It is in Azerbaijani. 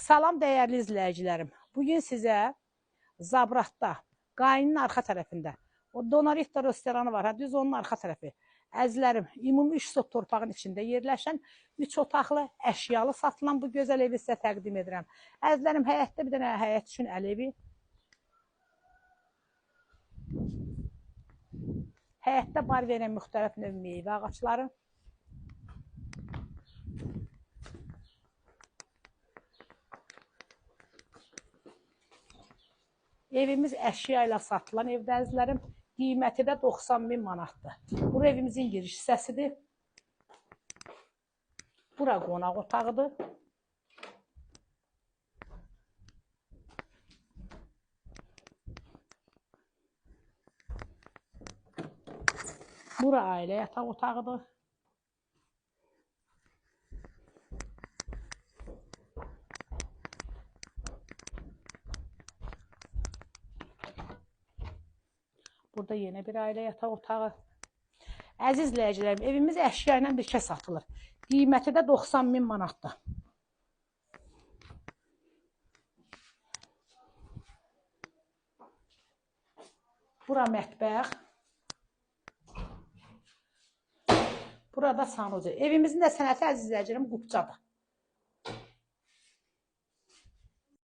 Salam dəyərli izləyicilərim. Bugün sizə Zabratda, Qayının arxa tərəfində, o Donarita restoranı var, düz onun arxa tərəfi. Əzizlərim, ümumi 3 sot torpağın içində yerləşən 3 otaqlı, əşyalı satılan bu gözəl evi sizə təqdim edirəm. Əzizlərim, həyətdə bir dənə həyət üçün əl evi. Həyətdə bar verən müxtəlif növ meyvə ağaçları. Evimiz əşya ilə satılan evdə əzizlərim, qiyməti də 90.000 manatdır. Bura evimizin giriş hissəsidir. Bura qonaq otağıdır. Bura ailə yataq otağıdır. Burada yeni bir ailə yataq otağı. Əziz izləyicilərim, evimiz əşya ilə birkə satılır. Qiyməti də 90.000 manatdır. Bura mətbəx. Burada sanucu. Evimizin də sənəti əziz izləyicilərim qubcadır.